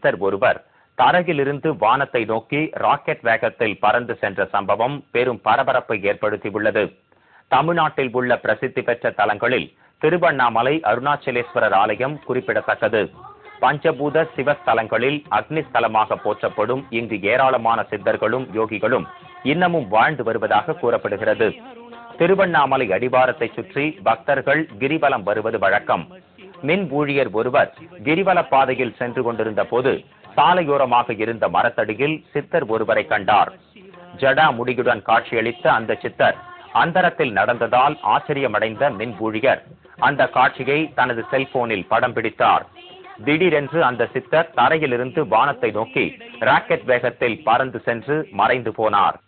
சித்தர் ஒருவர் தரையிலிருந்து வானத்தை நோக்கி ராக்கெட் வேகத்தில் பறந்து சென்ற சம்பவம் பெரும் பரபரப்பை ஏற்படுத்தியுள்ளது. தமிழ்நாட்டில் உள்ள பிரசித்தி பெற்ற தலங்களில் திருவண்ணாமலை அருணாச்சலேஸ்வரர் ஆலயம் குறிப்பிடத்தக்கது. பஞ்சபூத சிவஸ்தலங்களில் அக்னி ஸ்தலமாக போற்றப்படும் இங்கு ஏராளமான சித்தர்களும் யோகிகளும் இன்னமும் வாழ்ந்து வருவதாக கூறப்படுகிறது. திருவண்ணாமலை அடிவாரத்தை சுற்றி பக்தர்கள் கிரிவலம் வருவது வழக்கம். மின் ஊழியர் ஒருவர் கிரிவல பாதையில் சென்று கொண்டிருந்த போது சாலையோரமாக இருந்த மரத்தடியில் சித்தர் ஒருவரை கண்டார். ஜடா முடியுடன் காட்சியளித்த அந்த சித்தர் அந்தரத்தில் நடந்ததால் ஆச்சரியமடைந்த மின் ஊழியர் அந்த காட்சியை தனது செல்போனில் படம் பிடித்தார். திடீரென்று அந்த சித்தர் தரையிலிருந்து வானத்தை நோக்கி ராக்கெட் வேகத்தில் பறந்து சென்று மறைந்து போனார்.